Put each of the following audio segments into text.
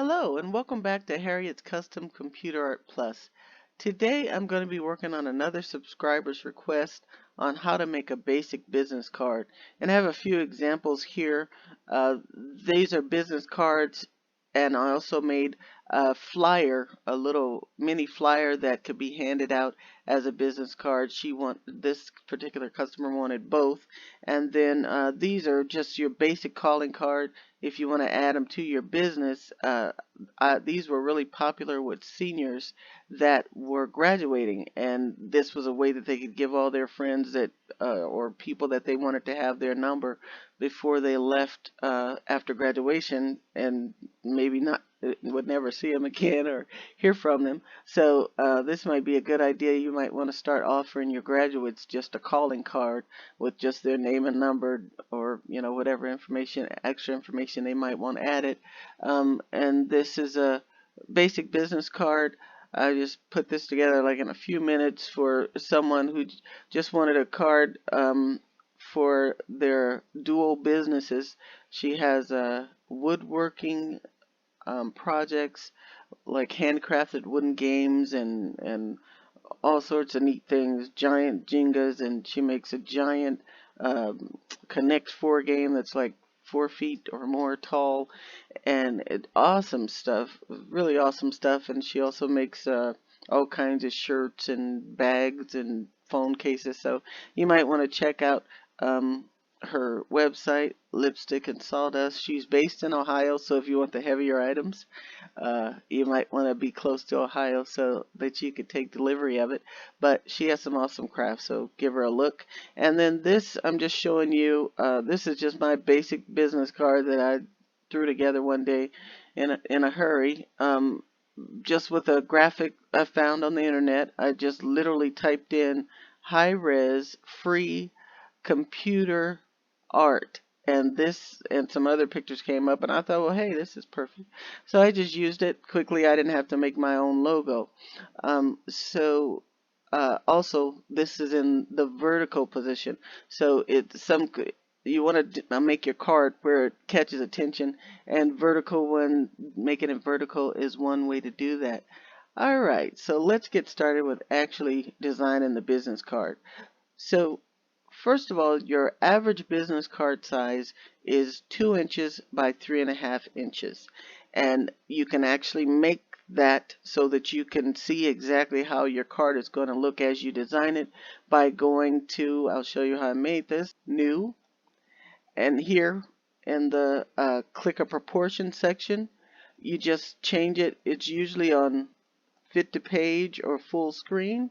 Hello and welcome back to Harriet's Custom Computer Art Plus. Today I'm going to be working on another subscriber's request on how to make a basic business card. And I have a few examples here. These are business cards, and I also made a flyer, a little mini flyer that could be handed out as a business card. This particular customer wanted both. And then these are just your basic calling card if you want to add them to your business. These were really popular with seniors that were graduating, and this was a way that they could give all their friends or people that they wanted to have their number before they left after graduation, and maybe not would never see them again or hear from them. So this might be a good idea. You might want to start offering your graduates just a calling card with just their name and number, or whatever extra information they might want added. And this is a basic business card. I just put this together like in a few minutes for someone who just wanted a card for their dual businesses. She has woodworking projects like handcrafted wooden games and all sorts of neat things, giant Jengas, and she makes a giant Connect 4 game that's like 4 feet or more tall, and awesome stuff, really awesome stuff. And she also makes all kinds of shirts and bags and phone cases. So you might want to check out her website, Lipstick and Sawdust. She's based in Ohio, so if you want the heavier items, you might want to be close to Ohio so that you could take delivery of it. But she has some awesome crafts, so give her a look. And then this, I'm just showing you, this is just my basic business card that I threw together one day in a hurry. Just with a graphic I found on the internet. I just literally typed in high res free computer art, and this and some other pictures came up, and I thought, well, hey, this is perfect. So I just used it quickly. I didn't have to make my own logo. Also, this is in the vertical position, so you want to make your card where it catches attention, and making it vertical is one way to do that. All right, so let's get started with actually designing the business card. So first of all, your average business card size is 2 inches by 3.5 inches. And you can actually make that so that you can see exactly how your card is going to look as you design it by going to, I'll show you how I made this, New, and here in the click a proportion section, you just change it. It's usually on fit to page or full screen.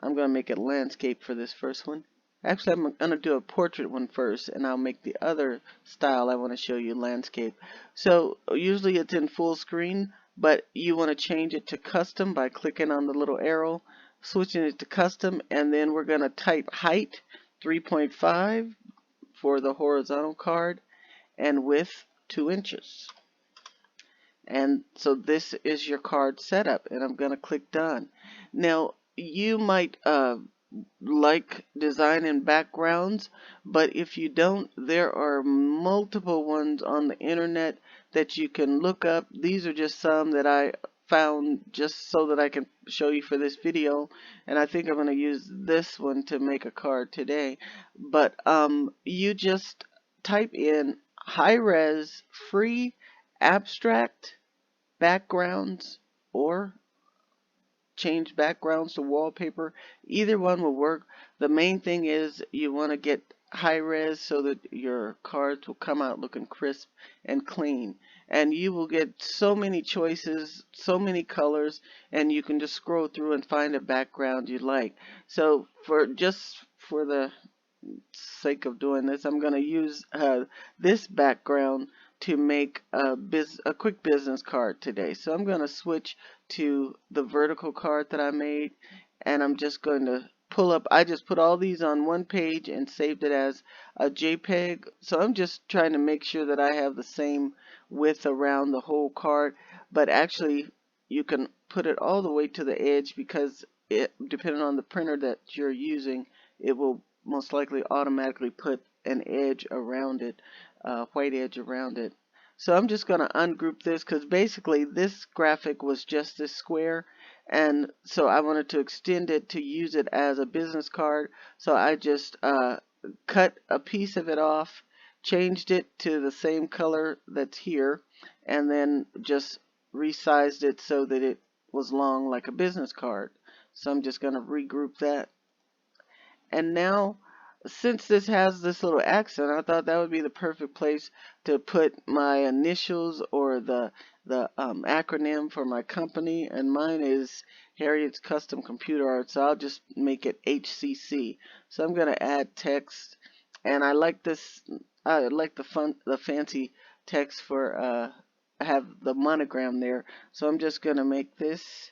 I'm going to make it landscape for this first one. Actually, I'm going to do a portrait one first, and I'll make the other style I want to show you landscape. So usually it's in full screen, but you want to change it to custom by clicking on the little arrow, switching it to custom, and then we're going to type height 3.5 for the horizontal card and width 2 inches. And so this is your card setup, and I'm going to click done. Now you might like designing backgrounds, but if you don't, there are multiple ones on the internet that you can look up. These are just some that I found just so that I can show you for this video, and I think I'm going to use this one to make a card today. But you just type in high res free abstract backgrounds or change backgrounds to wallpaper. Either one will work. The main thing is you want to get high res so that your cards will come out looking crisp and clean. And you will get so many choices, so many colors, and you can just scroll through and find a background you like. So for the sake of doing this, I'm going to use this background to make a quick business card today. So I'm going to switch to the vertical card that I made, and I'm just going to I just put all these on one page and saved it as a JPEG. So I'm just trying to make sure that I have the same width around the whole card, but actually you can put it all the way to the edge, because depending on the printer that you're using, it will most likely automatically put an edge around it, white edge around it. So I'm just going to ungroup this because basically this graphic was just this square, and so I wanted to extend it to use it as a business card. So I just cut a piece of it off, changed it to the same color that's here, and then just resized it so that it was long like a business card. So I'm just going to regroup that. And now, since this has this little accent, I thought that would be the perfect place to put my initials or the acronym for my company. And mine is Harriet's Custom Computer Art, so I'll just make it HCC. So I'm going to add text, and I like this. I like the fancy text for have the monogram there. So I'm just going to make this.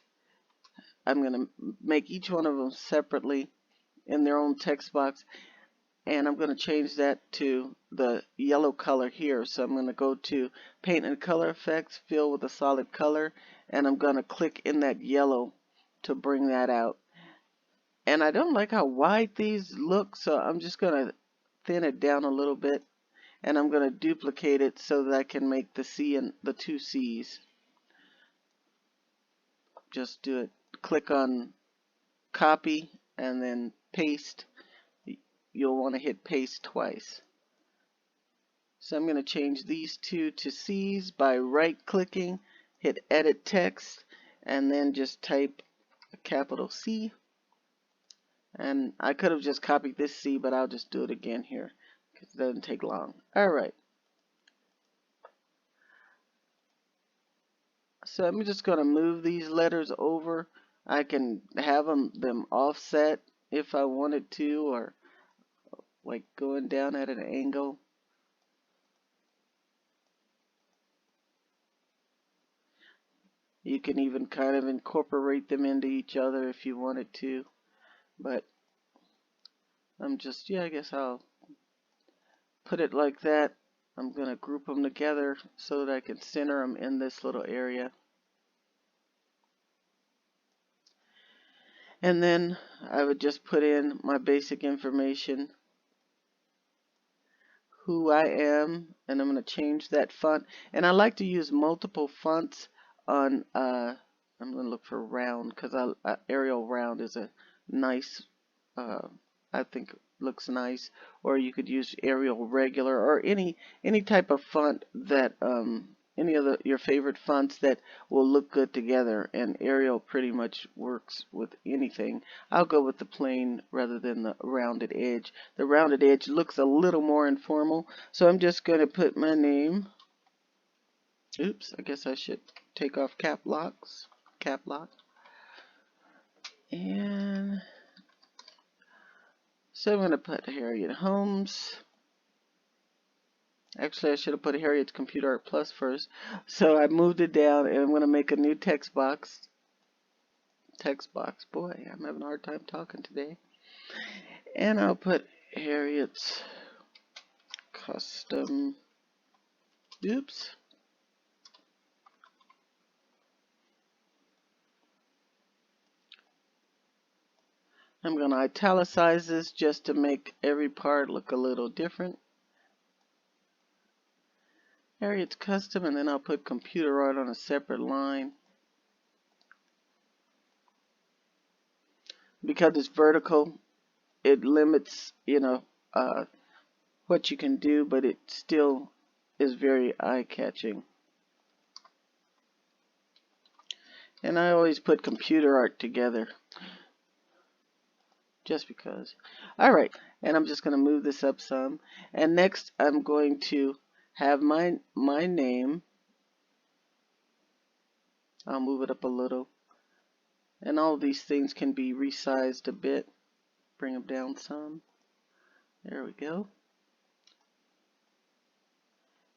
I'm going to make each one of them separately in their own text box, and I'm going to change that to the yellow color here. So I'm going to go to paint and color effects, fill with a solid color, and I'm going to click in that yellow to bring that out. And I don't like how wide these look, so I'm just going to thin it down a little bit, and I'm going to duplicate it so that I can make the C and the two C's. Just do it, click on copy and then paste. You'll want to hit paste twice. So I'm going to change these two to C's by right clicking, hit edit text, and then just type a capital C. And I could have just copied this C, but I'll just do it again here because it doesn't take long. Alright. So I'm just going to move these letters over. I can have them offset if I wanted to, or like going down at an angle. You can even kind of incorporate them into each other if you wanted to, but I'm just, I guess I'll put it like that. I'm going to group them together so that I can center them in this little area. And then I would just put in my basic information, who I am, and I'm going to change that font. And I like to use multiple fonts on, I'm going to look for round because Arial round is a nice, I think looks nice. Or you could use Arial regular or any type of font that, any of your favorite fonts that will look good together, and Arial pretty much works with anything. I'll go with the plain rather than the rounded edge. The rounded edge looks a little more informal, so I'm just going to put my name. Oops, I guess I should take off cap lock. And so I'm going to put Harriet Holmes. Actually, I should have put Harriet's Computer Art Plus first. So I moved it down, and I'm going to make a new text box. Boy, I'm having a hard time talking today. And I'll put Harriet's Custom. Oops. I'm going to italicize this just to make every part look a little different. Harriet's Custom, and then I'll put Computer Art on a separate line. Because it's vertical, it limits, what you can do, but it still is very eye-catching. And I always put computer art together, just because. Alright, and I'm just going to move this up some. And next I'm going to have my name. I'll move it up a little. And all these things can be resized a bit. Bring them down some. There we go.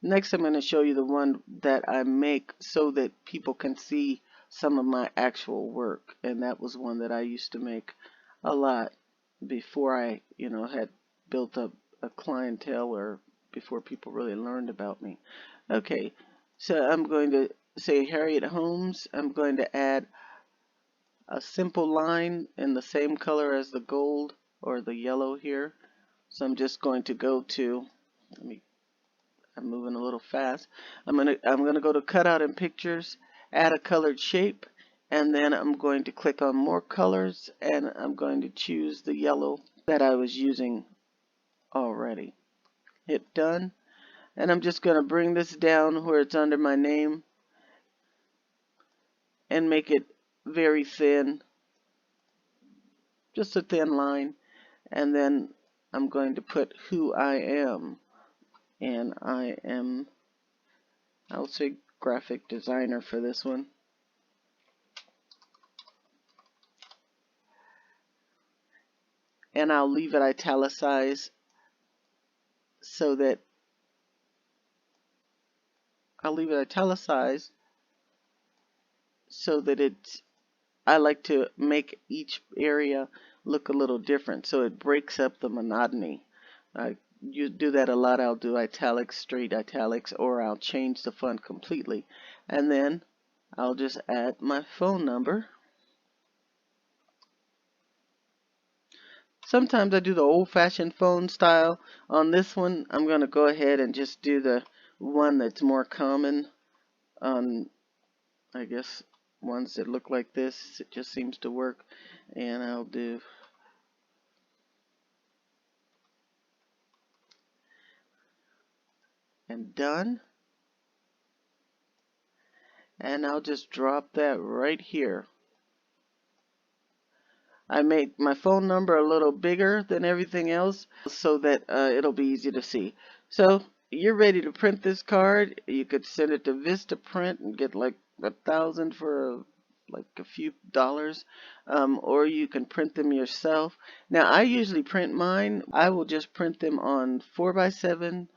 Next I'm going to show you the one that I make so that people can see some of my actual work. And that was one that I used to make a lot before I, had built up a clientele, or before people really learned about me. Okay, so I'm going to say Harriet Holmes. I'm going to add a simple line in the same color as the gold or the yellow here. So I'm just going to go to, let me I'm moving a little fast. I'm gonna go to cutout and pictures, add a colored shape, and then I'm going to click on more colors, and I'm going to choose the yellow that I was using already. Hit done, and I'm just gonna bring this down where it's under my name and make it very thin, just a thin line, and then I'm going to put who I am, and I'll say graphic designer for this one. And I'll leave it italicized so that it's, I like to make each area look a little different so it breaks up the monotony. You do that a lot. I'll do italics, straight italics, or I'll change the font completely. And then I'll just add my phone number. Sometimes I do the old-fashioned phone style. On this one, I'm going to go ahead and just do the one that's more common on, I guess, ones that look like this. It just seems to work. And I'll do and done. And I'll just drop that right here. I made my phone number a little bigger than everything else so that it'll be easy to see. So you're ready to print this card. You could send it to Vistaprint and get like 1,000 for like a few dollars, or you can print them yourself. Now I usually print mine. I will just print them on 4x7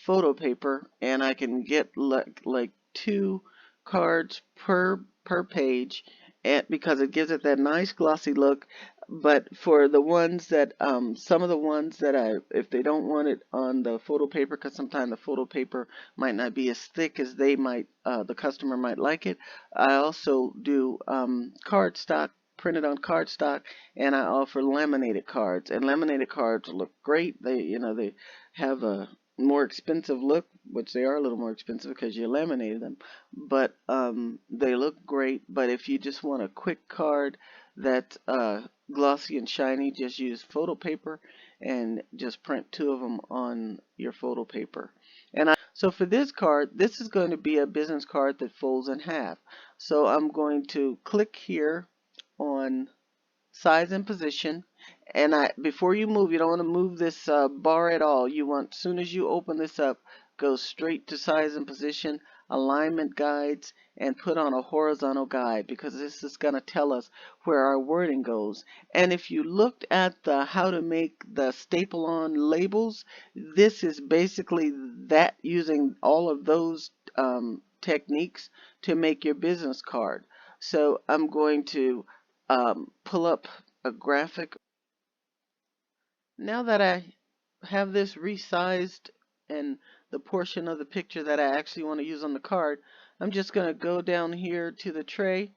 photo paper, and I can get like 2 cards per page, and because it gives it that nice glossy look. But for the ones that some of the ones that if they don't want it on the photo paper, because sometimes the photo paper might not be as thick as they might, the customer might like it, I also do cardstock, printed on cardstock, and I offer laminated cards. And laminated cards look great. They have a more expensive look, which they are a little more expensive because you laminated them, but they look great. But if you just want a quick card that's glossy and shiny, just use photo paper and just print 2 of them on your photo paper. So for this card, this is going to be a business card that folds in half. So I'm going to click here on size and position, and before you move, you don't want to move this bar at all. You want, as soon as you open this up, go straight to size and position, alignment guides, and put on a horizontal guide, because this is going to tell us where our wording goes. And if you looked at the how to make the staple on labels, this is basically that, using all of those techniques to make your business card. So I'm going to pull up a graphic. Now that I have this resized and the portion of the picture that I actually want to use on the card, I'm just going to go down here to the tray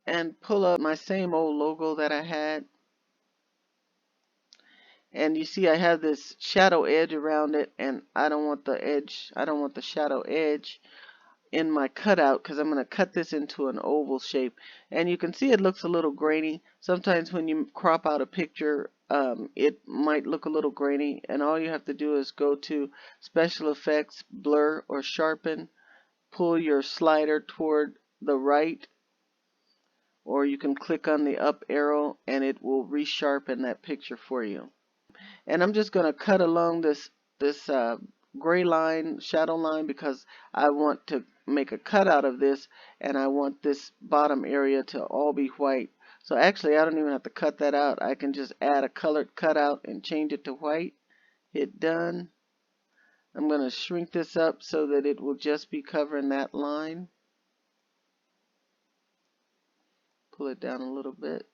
and pull up my same old logo that I had. And you see I have this shadow edge around it, and I don't want the shadow edge in my cutout, because I'm going to cut this into an oval shape. And you can see it looks a little grainy. Sometimes when you crop out a picture, it might look a little grainy, and all you have to do is go to Special Effects, Blur, or Sharpen, pull your slider toward the right, or you can click on the up arrow and it will resharpen that picture for you. And I'm just going to cut along this gray line, shadow line, because I want to make a cutout of this, and I want this bottom area to all be white. So actually I don't even have to cut that out. I can just add a colored cutout and change it to white. Hit done. I'm going to shrink this up so that it will just be covering that line. Pull it down a little bit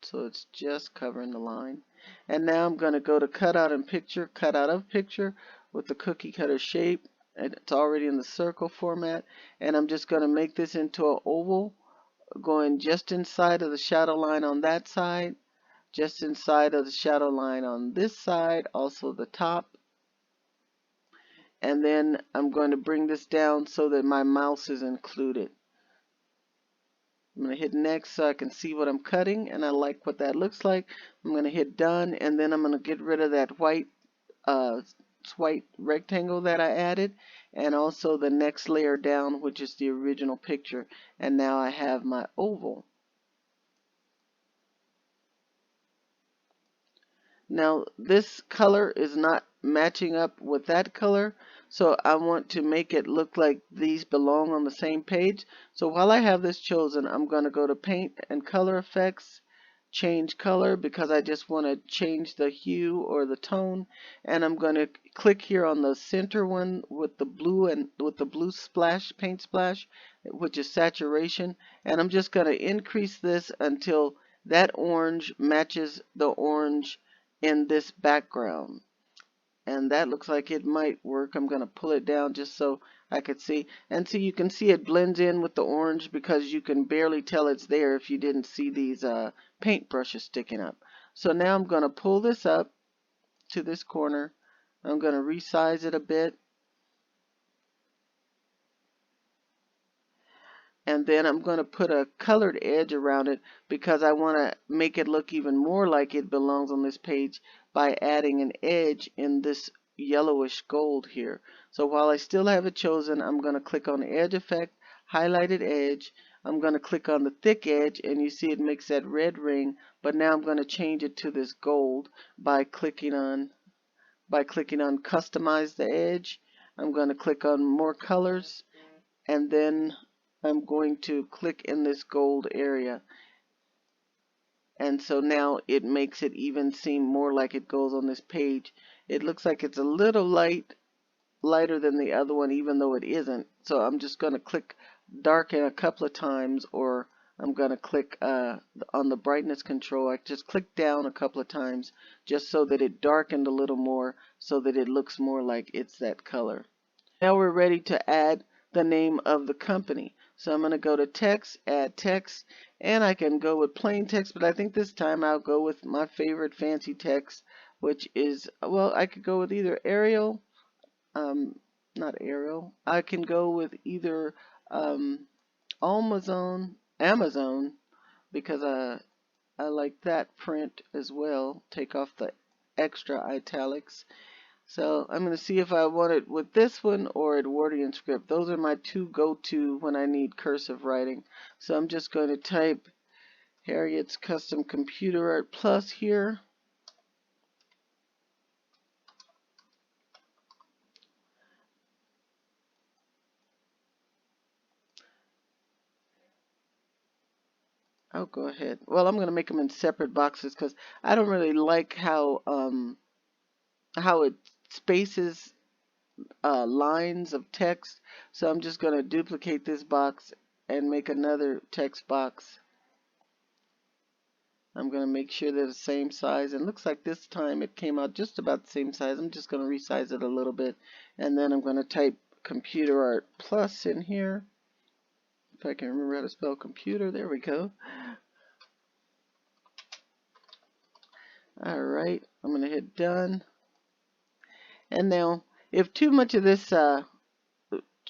so it's just covering the line. And now I'm going to go to cutout and picture, cutout of picture with the cookie cutter shape, and it's already in the circle format. And I'm just going to make this into an oval, going just inside of the shadow line on that side, just inside of the shadow line on this side, also the top. and then I'm going to bring this down so that my mouse is included. I'm going to hit next so I can see what I'm cutting, and I like what that looks like. I'm going to hit done, and then I'm going to get rid of that uh, white rectangle that I added, and also the next layer down, which is the original picture. And now I have my oval. Now this color is not matching up with that color, so I want to make it look like these belong on the same page. So while I have this chosen, I'm going to go to Paint and Color Effects, change color, because I just want to change the hue or the tone, and I'm going to click here on the center one with the blue and with the blue splash, paint splash, which is saturation, and I'm just going to increase this until that orange matches the orange in this background, and that looks like it might work. I'm going to pull it down just so I could see, and so you can see it blends in with the orange because you can barely tell it's there if you didn't see these paint brushes sticking up. So now I'm going to pull this up to this corner. I'm going to resize it a bit, and then I'm going to put a colored edge around it because I want to make it look even more like it belongs on this page by adding an edge in this yellowish gold here. So while I still have it chosen, I'm going to click on the edge effect, highlighted edge. I'm going to click on the thick edge, and you see it makes that red ring, but now I'm going to change it to this gold by clicking on customize the edge. I'm going to click on more colors, and then I'm going to click in this gold area, and so now it makes it even seem more like it goes on this page. It looks like it's a little lighter than the other one, even though it isn't. So I'm just going to click darken a couple of times, or I'm going to click on the brightness control. I just click down a couple of times just so that it darkened a little more, so that it looks more like it's that color. Now we're ready to add the name of the company. So I'm going to go to text, add text, and I can go with plain text, but I think this time I'll go with my favorite fancy text, which is, well, I could go with either Arial, not Arial. I can go with either Amazon, because I like that print as well. Take off the extra italics. So I'm going to see if I want it with this one or Edwardian script. Those are my two go-to when I need cursive writing. So I'm just going to type Harriet's Custom Computer Art Plus here. I'll go ahead. Well, I'm going to make them in separate boxes because I don't really like how it spaces lines of text. So I'm just going to duplicate this box and make another text box. I'm going to make sure they're the same size, and looks like this time it came out just about the same size. I'm just going to resize it a little bit, and then I'm going to type Computer Art Plus in here. If I can remember how to spell computer, there we go. Alright, I'm going to hit done. And now, if too much of this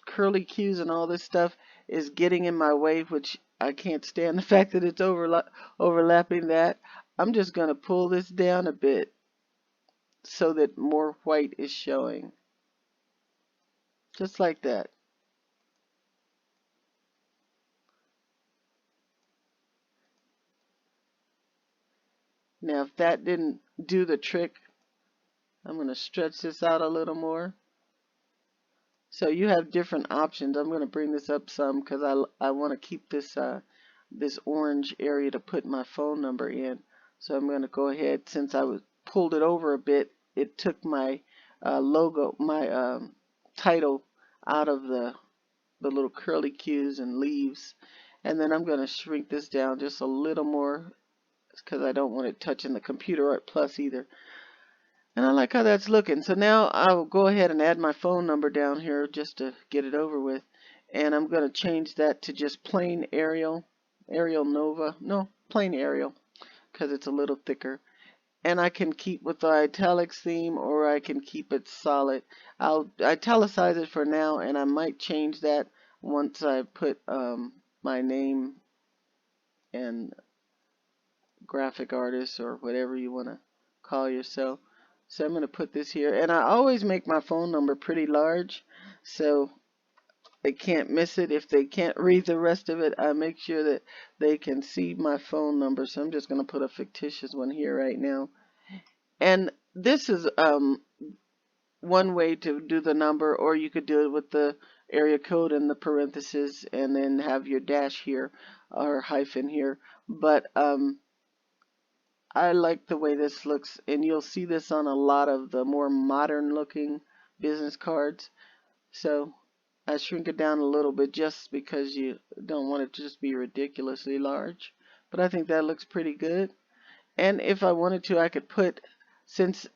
curly cues and all this stuff is getting in my way, which I can't stand the fact that it's overlapping that, I'm just going to pull this down a bit so that more white is showing. Just like that. Now if that didn't do the trick, I'm going to stretch this out a little more. So you have different options. I'm going to bring this up some because I want to keep this this orange area to put my phone number in. So I'm going to go ahead, since I pulled it over a bit, it took my logo, my title out of the little curly cues and leaves. And then I'm going to shrink this down just a little more because I don't want it touching the Computer Art Plus either. And I like how that's looking. So now I will go ahead and add my phone number down here just to get it over with. And I'm going to change that to just plain Arial, Arial Nova. No, plain Arial, because it's a little thicker. and I can keep with the italics theme, or I can keep it solid. I'll italicize it for now, and I might change that once I put my name and graphic artist or whatever you want to call yourself. So I'm going to put this here, and I always make my phone number pretty large so they can't miss it. If they can't read the rest of it, I make sure that they can see my phone number. So I'm just going to put a fictitious one here right now. And this is one way to do the number, or you could do it with the area code and the parentheses and then have your dash here or hyphen here. But I like the way this looks, and you'll see this on a lot of the more modern looking business cards. So I shrink it down a little bit just because you don't want it to just be ridiculously large. But I think that looks pretty good. And if I wanted to, I could put, since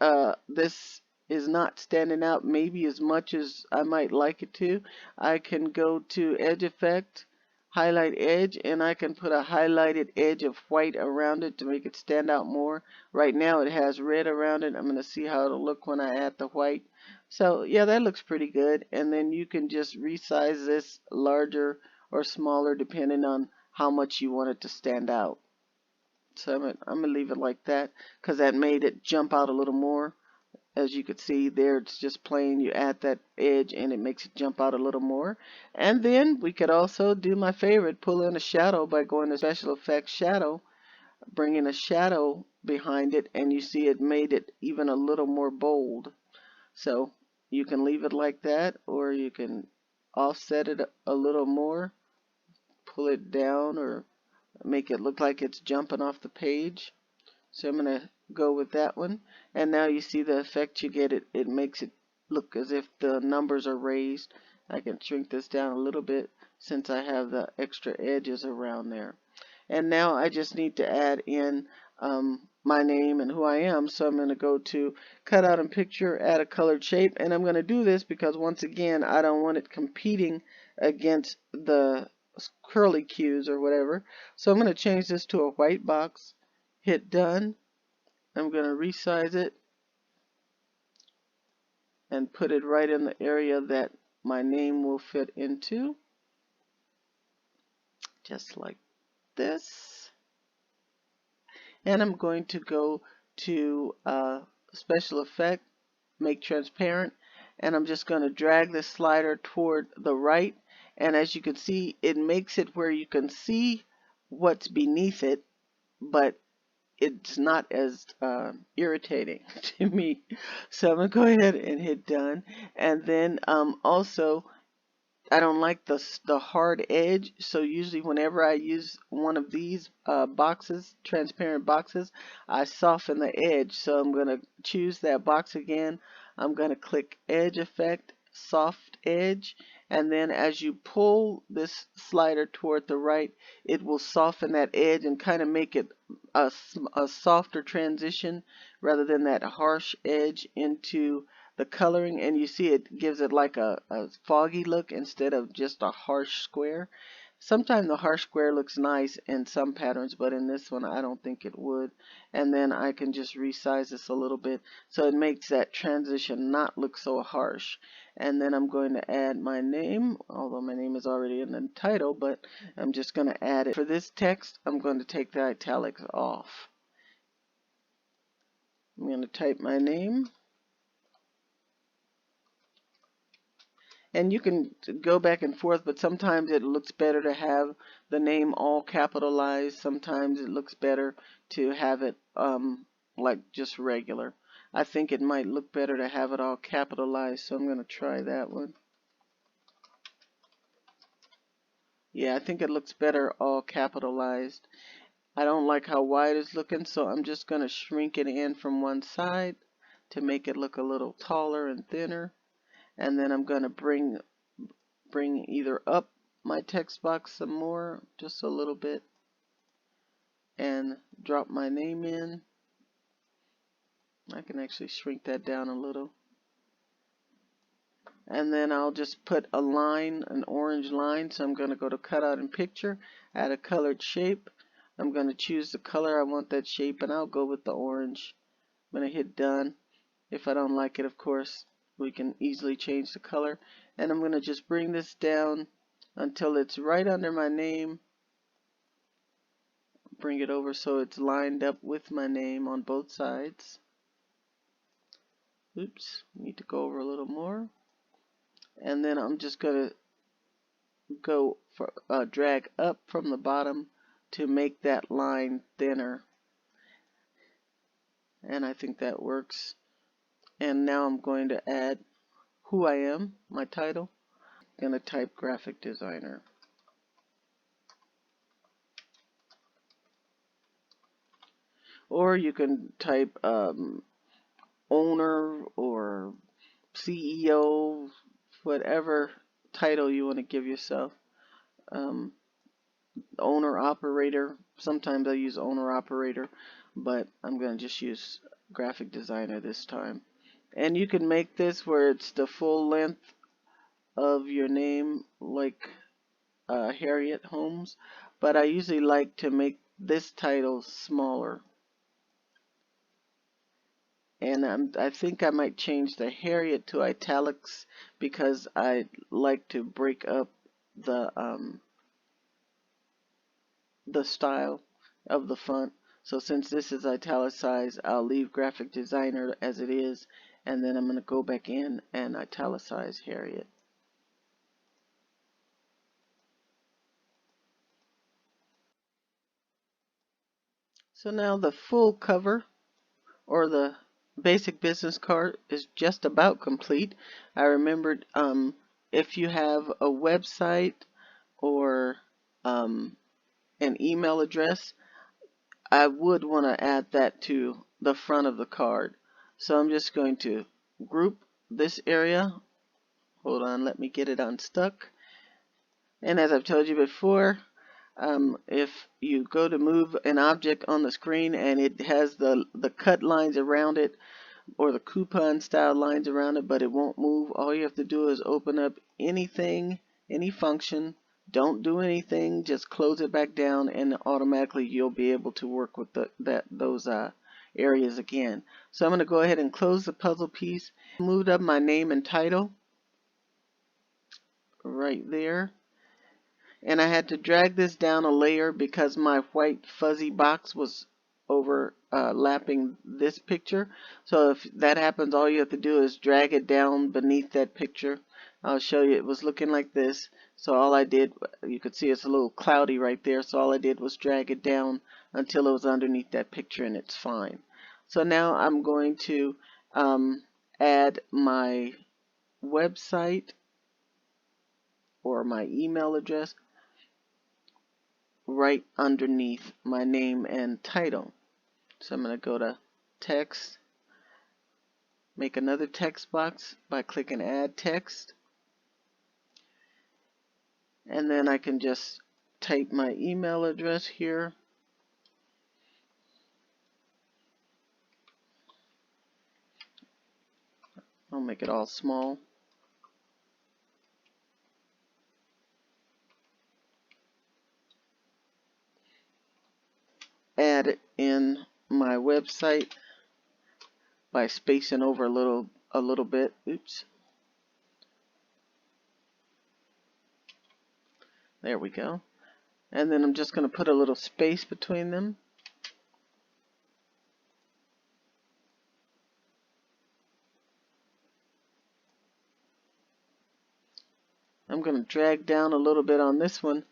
this is not standing out maybe as much as I might like it to, I can go to Edge Effect, Highlight Edge, and I can put a highlighted edge of white around it to make it stand out more. Right now it has red around it. I'm going to see how it'll look when I add the white. So yeah, that looks pretty good. And then you can just resize this larger or smaller depending on how much you want it to stand out. So I'm going to leave it like that because that made it jump out a little more. As you could see there, it's just plain. You add that edge and it makes it jump out a little more. And then we could also do my favorite, pull in a shadow by going to Special Effects Shadow, bringing a shadow behind it, and you see it made it even a little more bold. So you can leave it like that, or you can offset it a little more, pull it down, or make it look like it's jumping off the page. So I'm going to go with that one. And now you see the effect you get. It makes it look as if the numbers are raised. I can shrink this down a little bit since I have the extra edges around there. And now I just need to add in my name and who I am. So I'm going to go to Cutout and Picture, add a colored shape. And I'm going to do this because once again, I don't want it competing against the curly cues or whatever. So I'm going to change this to a white box. Hit done. I'm going to resize it and put it right in the area that my name will fit into. Just like this. And I'm going to go to Special Effect, Make Transparent, and I'm just going to drag this slider toward the right. And as you can see, it makes it where you can see what's beneath it, but it's not as irritating to me. So I'm going to go ahead and hit done. And then also, I don't like the hard edge. So usually whenever I use one of these boxes, transparent boxes, I soften the edge. So I'm going to choose that box again. I'm going to click Edge Effect, Soft Edge. And then as you pull this slider toward the right, it will soften that edge and kind of make it a softer transition rather than that harsh edge into the coloring. And you see it gives it like a foggy look instead of just a harsh square. Sometimes the harsh square looks nice in some patterns, but in this one I don't think it would. And then I can just resize this a little bit so it makes that transition not look so harsh. And then I'm going to add my name, although my name is already in the title, but I'm just going to add it. For this text, I'm going to take the italics off. I'm going to type my name. And you can go back and forth, but sometimes it looks better to have the name all capitalized. Sometimes it looks better to have it like just regular. I think it might look better to have it all capitalized, so I'm going to try that one. Yeah, I think it looks better all capitalized. I don't like how wide it's looking, so I'm just going to shrink it in from one side to make it look a little taller and thinner. And then I'm going to bring either up my text box some more, just a little bit, and drop my name in. I can actually shrink that down a little. And then I'll just put a line, an orange line. So I'm going to go to Cutout and Picture, add a colored shape. I'm going to choose the color I want that shape, and I'll go with the orange. I'm going to hit done. If I don't like it, of course, we can easily change the color. And I'm going to just bring this down until it's right under my name. Bring it over so it's lined up with my name on both sides. Oops, need to go over a little more. And then I'm just going to go for drag up from the bottom to make that line thinner. And I think that works. And now I'm going to add who I am, my title. I'm going to type graphic designer. Or you can type owner or CEO, whatever title you want to give yourself. Owner operator. Sometimes I use owner operator, but I'm going to just use graphic designer this time. And you can make this where it's the full length of your name, like Harriet Holmes, but I usually like to make this title smaller. And I think I might change the Harriet to italics because I like to break up the style of the font. So since this is italicized, I'll leave graphic designer as it is, and then I'm going to go back in and italicize Harriet. So now the full cover, or the basic business card, is just about complete. I remembered if you have a website or an email address, I would want to add that to the front of the card. So I'm just going to group this area. Hold on, let me get it unstuck. And as I've told you before, if you go to move an object on the screen and it has the cut lines around it, or the coupon style lines around it, but it won't move, all you have to do is open up anything, any function. Don't do anything, just close it back down, and automatically you'll be able to work with those areas again. So I'm going to go ahead and close the puzzle piece. Moved up my name and title right there. And I had to drag this down a layer because my white fuzzy box was overlapping this picture. So if that happens, all you have to do is drag it down beneath that picture. I'll show you, it was looking like this. So all I did, you could see it's a little cloudy right there. So all I did was drag it down until it was underneath that picture, and it's fine. So now I'm going to add my website or my email address right underneath my name and title. So I'm going to go to text, make another text box by clicking add text, and then I can just type my email address here. I'll make it all small. Add it in my website by spacing over a little bit. Oops. There we go. And then I'm just going to put a little space between them. I'm going to drag down a little bit on this one.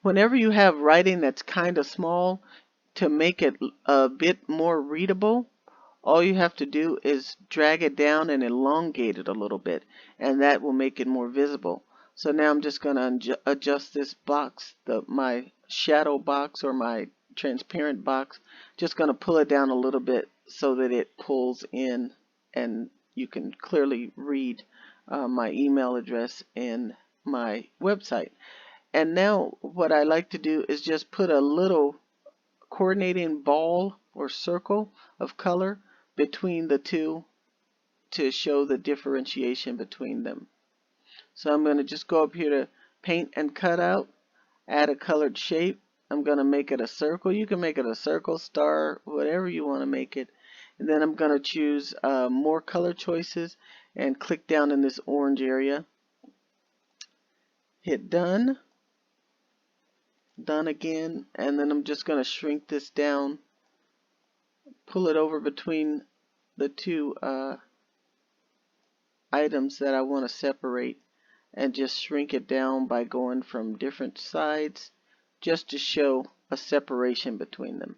Whenever you have writing that's kind of small, to make it a bit more readable, all you have to do is drag it down and elongate it a little bit, and that will make it more visible. So now I'm just going to adjust this box, my shadow box or my transparent box, just going to pull it down a little bit so that it pulls in and you can clearly read my email address and my website. And now what I like to do is just put a little coordinating ball or circle of color between the two to show the differentiation between them. So I'm going to just go up here to paint and cut out, add a colored shape. I'm going to make it a circle. You can make it a circle, star, whatever you want to make it. And then I'm going to choose more color choices and click down in this orange area. Hit done. Done again. And then I'm just going to shrink this down. Pull it over between the two items that I want to separate. And just shrink it down by going from different sides just to show a separation between them.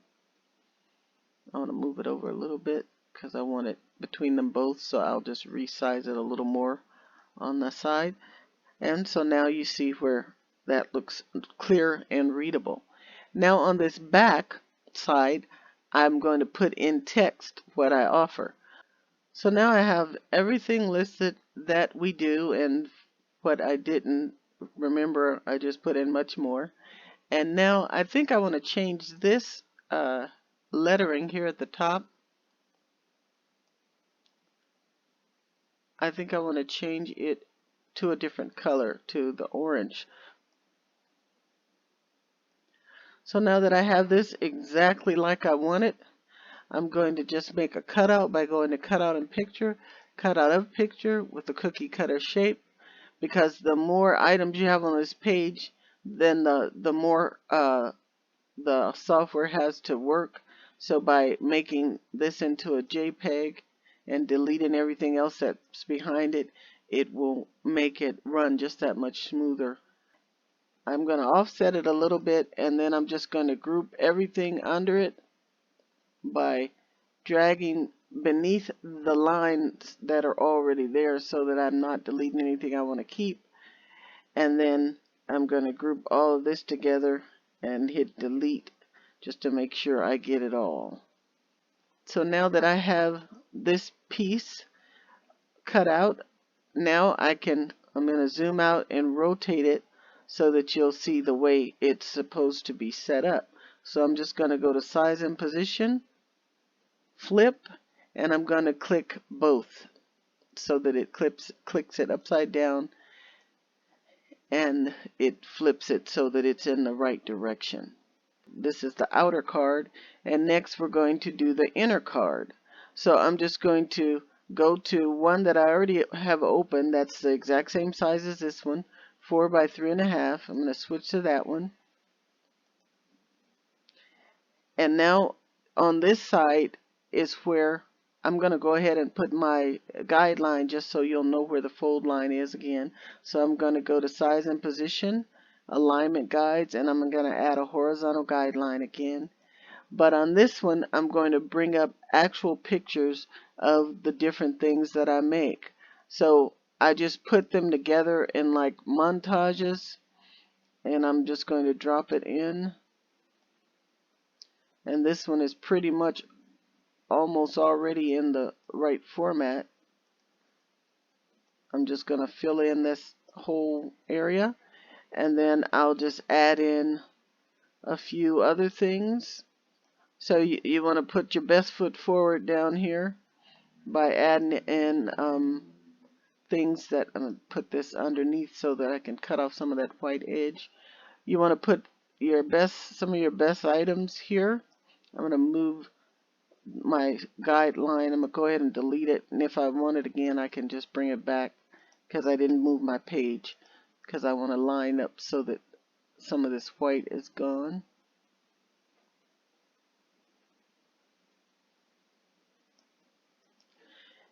I want to move it over a little bit because I want it between them both, so I'll just resize it a little more on the side. And so now you see where that looks clear and readable. Now on this back side, I'm going to put in text what I offer. So now I have everything listed that we do, and what I didn't remember, I just put in much more. And now I think I want to change this lettering here at the top. I think I want to change it to a different color, to the orange. So now that I have this exactly like I want it, I'm going to just make a cutout by going to cutout in picture, cutout of picture with the cookie cutter shape, because the more items you have on this page, then the more the software has to work. So by making this into a JPEG and deleting everything else that's behind it, it will make it run just that much smoother. I'm going to offset it a little bit, and then I'm just going to group everything under it by dragging beneath the lines that are already there so that I'm not deleting anything I want to keep. And then I'm going to group all of this together and hit delete just to make sure I get it all. So now that I have this piece cut out, now I'm going to zoom out and rotate it so that you'll see the way it's supposed to be set up. So I'm just going to go to size and position, flip, and I'm going to click both so that it clicks it upside down and it flips it so that it's in the right direction. This is the outer card, and next we're going to do the inner card. So I'm just going to go to one that I already have open. That's the exact same size as this one, 4 by 3.5. I'm going to switch to that one. And now on this side is where I'm going to go ahead and put my guideline just so you'll know where the fold line is again. So I'm going to go to size and position, alignment guides, and I'm going to add a horizontal guideline again. But on this one, I'm going to bring up actual pictures of the different things that I make. So I just put them together in like montages, and I'm just going to drop it in. And this one is pretty much almost already in the right format. I'm just going to fill in this whole area, and then I'll just add in a few other things. So you want to put your best foot forward down here by adding in things that I'm going to put this underneath so that I can cut off some of that white edge. You want to put some of your best items here. I'm going to move my guideline. I'm going to go ahead and delete it, and if I want it again, I can just bring it back because I didn't move my page, because I want to line up so that some of this white is gone.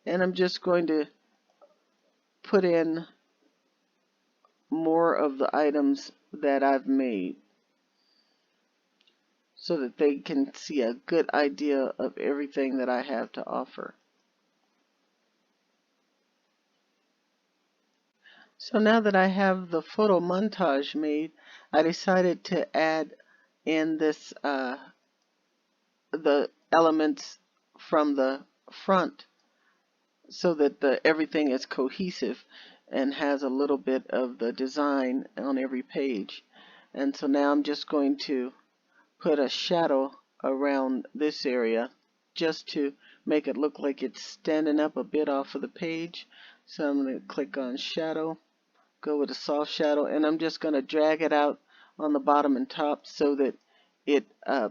And I'm just going to put in more of the items that I've made so that they can see a good idea of everything that I have to offer. So now that I have the photo montage made, I decided to add in this the elements from the front so that everything is cohesive and has a little bit of the design on every page. And so now I'm just going to put a shadow around this area just to make it look like it's standing up a bit off of the page. So I'm going to click on shadow, go with a soft shadow, and I'm just going to drag it out on the bottom and top so that it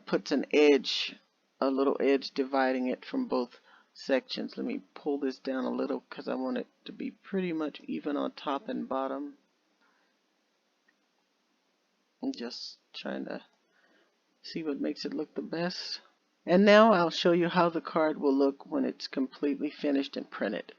puts an edge, a little edge dividing it from both sections. Let me pull this down a little because I want it to be pretty much even on top and bottom. I'm just trying to see what makes it look the best. And now I'll show you how the card will look when it's completely finished and printed.